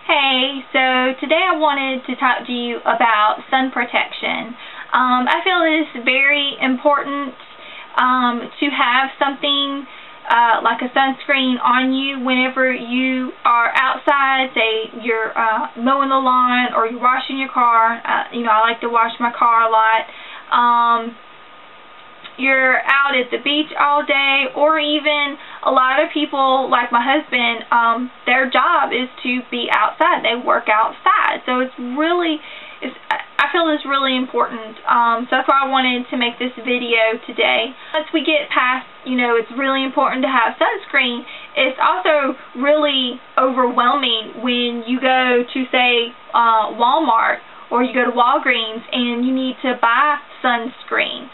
Hey, so today I wanted to talk to you about sun protection. I feel it is very important to have something like a sunscreen on you whenever you are outside. Say you're mowing the lawn or you're washing your car. I like to wash my car a lot. You're out at the beach all day, or even a lot of people like my husband, their job is to be outside. They work outside, so I feel it's really important. So that's why I wanted to make this video today. Once we get past, it's really important to have sunscreen, it's also really overwhelming when you go to, say, Walmart or you go to Walgreens and you need to buy sunscreen.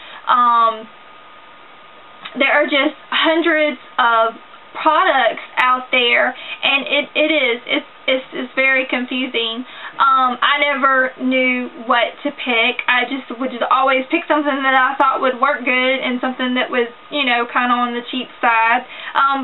There are just hundreds of products out there, and it's very confusing. I never knew what to pick. I would always pick something that I thought would work good and something that was, kind of on the cheap side,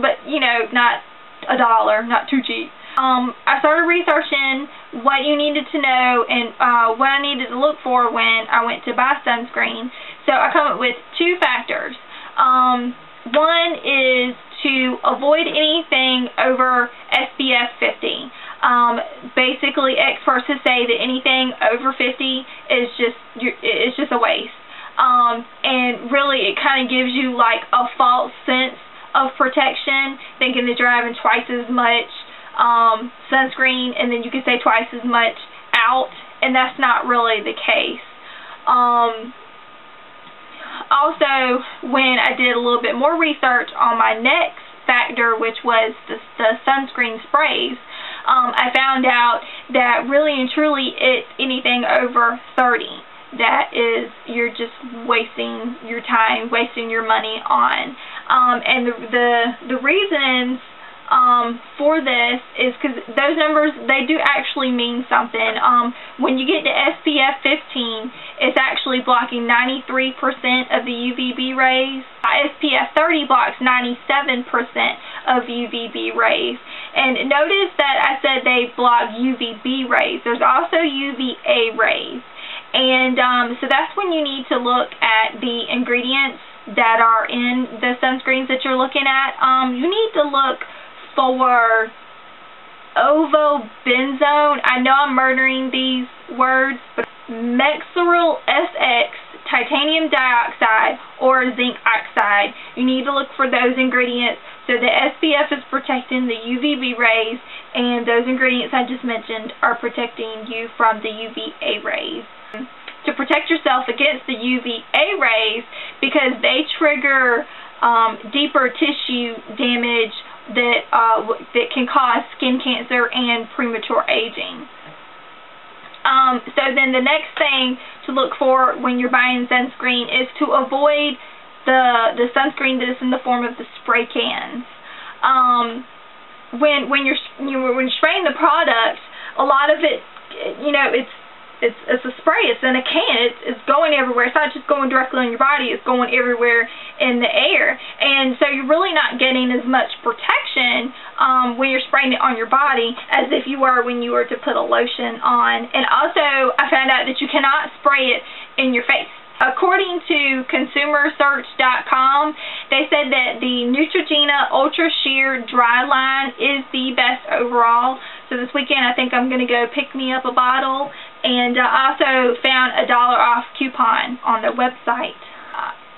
but, not $1, not too cheap. I started researching what you needed to know and what I needed to look for when I went to buy sunscreen. So I come up with two factors. One is to avoid anything over SPF 50. Basically, experts have say that anything over 50 is just a waste. And really, it kind of gives you like a false sense of protection, thinking that you're having twice as much sunscreen, and then you can say twice as much out, and that's not really the case. Also, when I did a little bit more research on my next factor, which was the sunscreen sprays, I found out that really and truly it's anything over 30 that is you're just wasting your time, wasting your money on. And the reasons for this is because those numbers, they do actually mean something. When you get to SPF 15, it's actually blocking 93% of the UVB rays. SPF 30 blocks 97% of UVB rays. And notice that I said they block UVB rays. There's also UVA rays. And so that's when you need to look at the ingredients that are in the sunscreens that you're looking at. You need to look for ovobenzone. I know I'm murdering these words, but methyl SX, titanium dioxide, or zinc oxide. You need to look for those ingredients. So the SPF is protecting the UVB rays, and those ingredients I just mentioned are protecting you from the UVA rays. To protect yourself against the UVA rays, because they trigger deeper tissue damage that can cause skin cancer and premature aging. So then the next thing to look for when you're buying sunscreen is to avoid the sunscreen that is in the form of the spray cans. When you're spraying the product, a lot of it, it's a spray. It's in a can. It's going everywhere. It's not just going directly on your body. It's going everywhere in the air. And so you're really not getting as much protection when you're spraying it on your body as if you were when you were to put a lotion on. And also, I found out that you cannot spray it in your face. According to consumersearch.com, they said that the Neutrogena Ultra Sheer Dry line is the best overall. So this weekend, I think I'm going to go pick me up a bottle. And I also found a $1 off coupon on their website.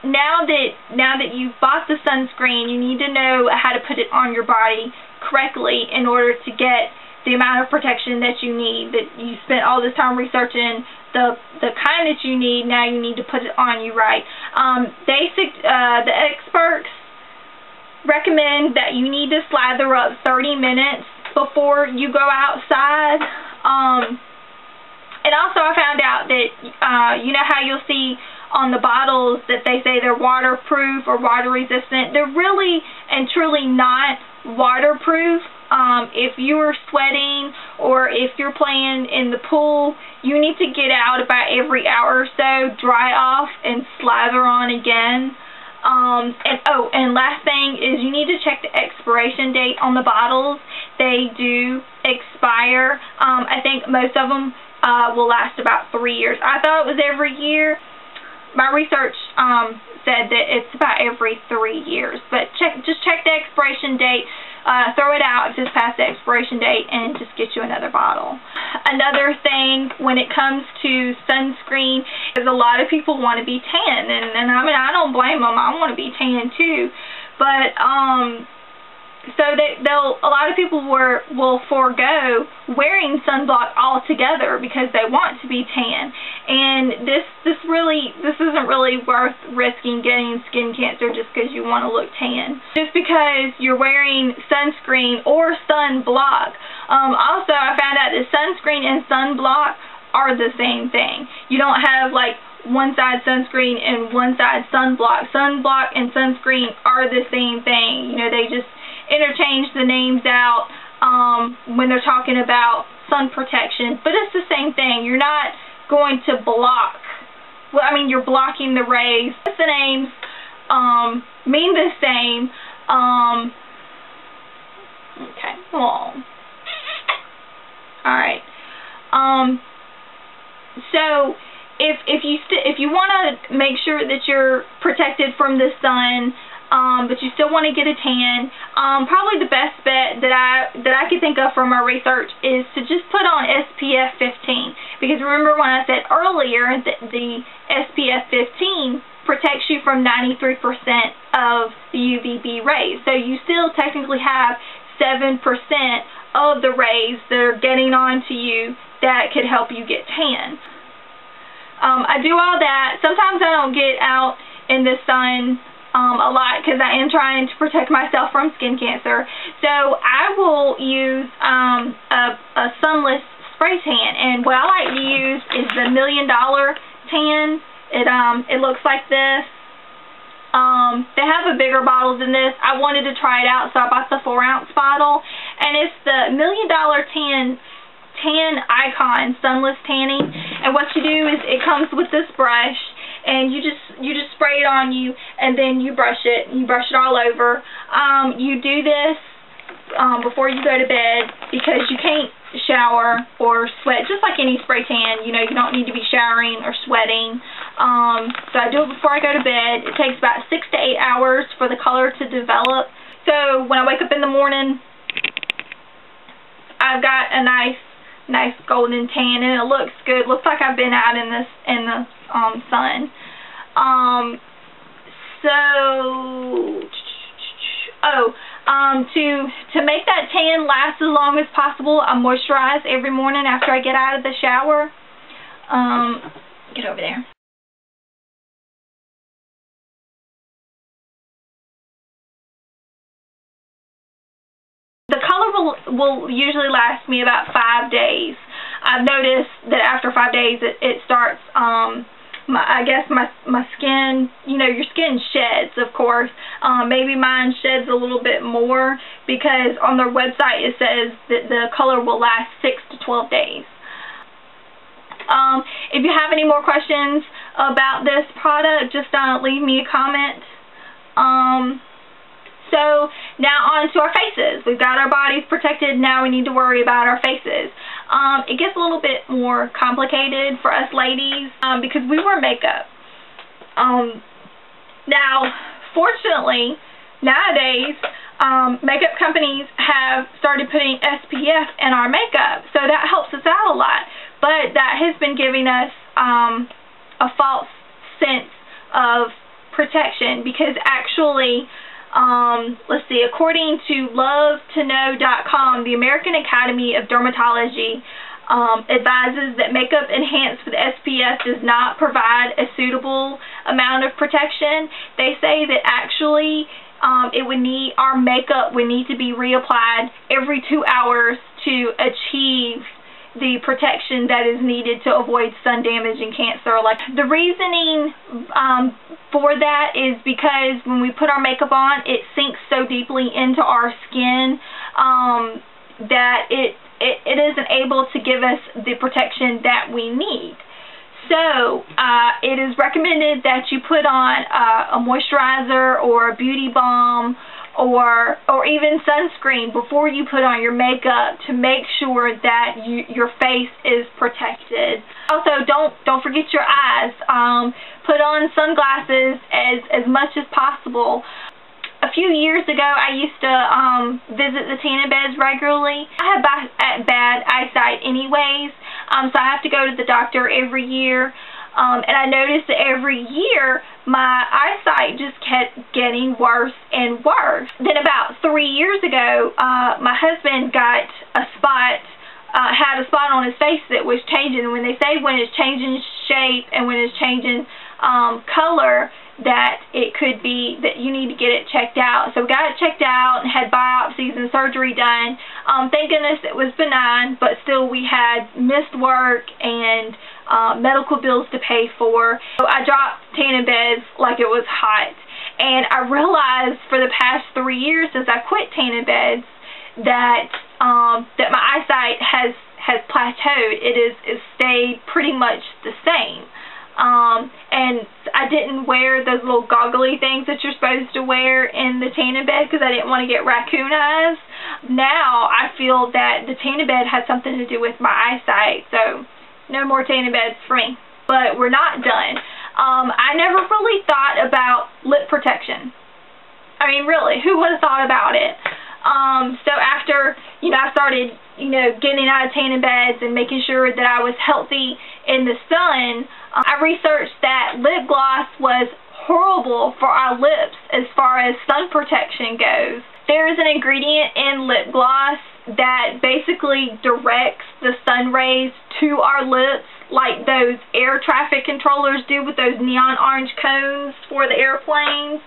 Now that you've bought the sunscreen, you need to know how to put it on your body correctly in order to get the amount of protection that you need. That you spent all this time researching the kind that you need. Now you need to put it on you right. The experts recommend that you need to slather up 30 minutes before you go outside. And also I found out that, you know how you'll see on the bottles that they say they're waterproof or water resistant. They're really and truly not waterproof. If you're sweating or if you're playing in the pool, you need to get out about every hour or so, dry off, and slather on again. And last thing is you need to check the expiration date on the bottles. They do expire. I think most of them will last about 3 years. I thought it was every year. My research said that it's about every 3 years. But just check the expiration date. Throw it out if it's past the expiration date and just get you another bottle. Another thing when it comes to sunscreen is a lot of people want to be tan, and I mean, I don't blame them. I want to be tan too, but so a lot of people will forego wearing sunblock altogether because they want to be tan, and this isn't really worth risking getting skin cancer just because you want to look tan, just because you're wearing sunscreen or sunblock. Also, I found out that sunscreen and sunblock are the same thing. You don't have like one side sunscreen and one side sunblock. Sunblock and sunscreen are the same thing. You know, they just interchange the names out when they're talking about sun protection, but it's the same thing. You're not going to block. Well, I mean, you're blocking the rays. The names mean the same. Okay, well, all right. So if you want to make sure that you're protected from the sun, but you still want to get a tan, probably the best bet that I could think of from our research is to just put on SPF 15. Because remember when I said earlier that the SPF 15 protects you from 93% of the UVB rays. So you still technically have 7% of the rays that are getting onto you that could help you get tan. I do all that. Sometimes I don't get out in the sun a lot because I am trying to protect myself from skin cancer. So I will use a sunless spray tan, and what I like to use is the $1 Million tan. It looks like this. They have a bigger bottle than this. I wanted to try it out, so I bought the 4-ounce bottle, and it's the $1 Million tan icon sunless tanning. And what you do is it comes with this brush, and you just spray it on you, and then you brush it. You brush it all over. You do this before you go to bed because you can't shower or sweat, just like any spray tan. You know, you don't need to be showering or sweating. So I do it before I go to bed. It takes about 6 to 8 hours for the color to develop. So when I wake up in the morning, I've got a nice golden tan, and it looks good. Looks like I've been out in the sun. To make that tan last as long as possible, I moisturize every morning after I get out of the shower. Get over there. The color will usually last me about 5 days. I've noticed that after 5 days it starts, I guess my skin, you know, your skin sheds, of course. Maybe mine sheds a little bit more because on their website it says that the color will last 6 to 12 days. If you have any more questions about this product, just leave me a comment. So now on to our faces. We've got our bodies protected. Now we need to worry about our faces. It gets a little bit more complicated for us ladies because we wear makeup. Now, fortunately, nowadays, makeup companies have started putting SPF in our makeup, so that helps us out a lot. But that has been giving us a false sense of protection because actually, let's see, according to LoveToKnow.com, the American Academy of Dermatology advises that makeup enhanced with SPF does not provide a suitable amount of protection. They say that actually our makeup would need to be reapplied every 2 hours to achieve the protection that is needed to avoid sun damage and cancer. Like, the reasoning for that is because when we put our makeup on, it sinks so deeply into our skin that it isn't able to give us the protection that we need. So it is recommended that you put on a moisturizer or a beauty balm or even sunscreen before you put on your makeup to make sure that your face is protected. Also, don't forget your eyes. Put on sunglasses as much as possible. A few years ago, I used to visit the tanning beds regularly. I have bad eyesight anyways, so I have to go to the doctor every year. And I noticed that every year my eyesight just kept getting worse and worse. Then about 3 years ago, my husband got had a spot on his face that was changing. When they say when it's changing shape and when it's changing color, that it could be that you need to get it checked out. So we got it checked out and had biopsies and surgery done. Thank goodness it was benign, but still we had missed work and medical bills to pay for. So I dropped tanning beds like it was hot. And I realized for the past 3 years since I quit tanning beds that my eyesight has plateaued. It stayed pretty much the same. And I didn't wear those little goggly things that you're supposed to wear in the tanning bed because I didn't want to get raccoon eyes. Now I feel that the tanning bed has something to do with my eyesight, so no more tanning beds for me. But we're not done. I never really thought about lip protection. I mean, really, who would have thought about it? So after, I started, getting out of tanning beds and making sure that I was healthy in the sun, I researched that lip gloss was horrible for our lips as far as sun protection goes. There is an ingredient in lip gloss that basically directs the sun rays to our lips, like those air traffic controllers do with those neon orange cones for the airplanes,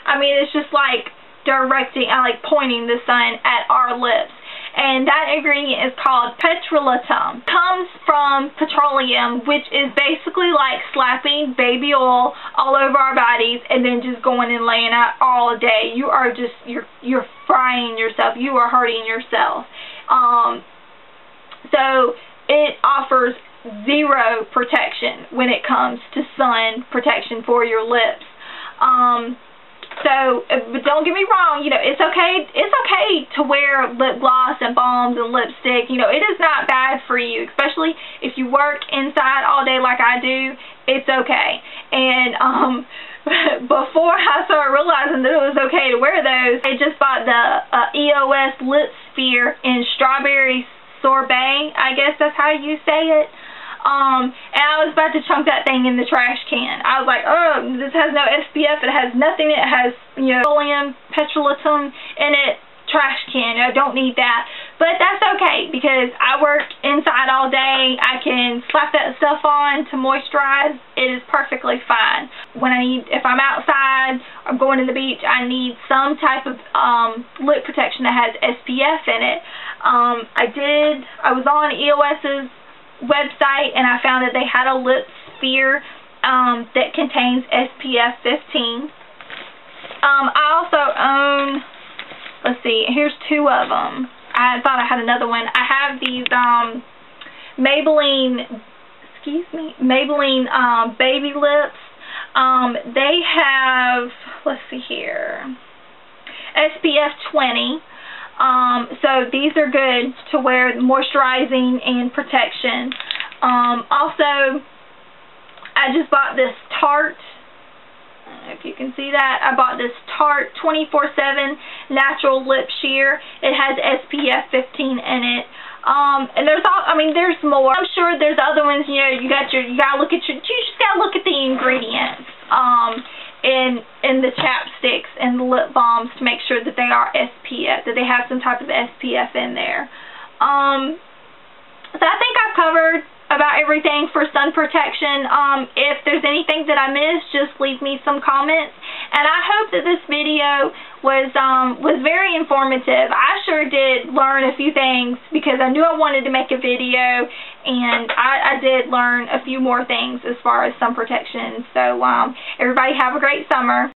I mean, it's just like directing, like pointing the sun at our lips. And that ingredient is called petrolatum. It comes from petroleum, which is basically like slapping baby oil all over our bodies and then just going and laying out all day. You are just, you're frying yourself. You are hurting yourself. So it offers zero protection when it comes to sun protection for your lips. But don't get me wrong, it's okay to wear lip gloss and balms and lipstick. It is not bad for you, especially if you work inside all day like I do. It's okay. And before I started realizing that it was okay to wear those, I just bought the EOS Lip Sphere in Strawberry Sorbet. I guess that's how you say it. And I was about to chunk that thing in the trash can. I was like, oh, this has no SPF. It has nothing. It has, petroleum, petrolatum in it. Trash can. I don't need that. But that's okay because I work inside all day. I can slap that stuff on to moisturize. It is perfectly fine. If I'm outside, I'm going to the beach, I need some type of lip protection that has SPF in it. I was on EOS's website and I found that they had a lip sphere that contains SPF 15. I also own, let's see, here's 2 of them. I thought I had another one. I have these Maybelline baby lips. They have, let's see here, SPF 20. So these are good to wear, moisturizing and protection. Also, I just bought this Tarte. I don't know if you can see that. I bought this Tarte 24/7 Natural Lip Sheer. It has SPF 15 in it. And there's more. I'm sure there's other ones. You just gotta look at the ingredients. In the chapsticks and the lip balms to make sure that they are SPF, that they have some type of SPF in there. So I think I've covered about everything for sun protection. If there's anything that I missed, just leave me some comments. And I hope that this video was very informative. I sure did learn a few things because I knew I wanted to make a video, and I did learn a few more things as far as sun protection. So everybody have a great summer.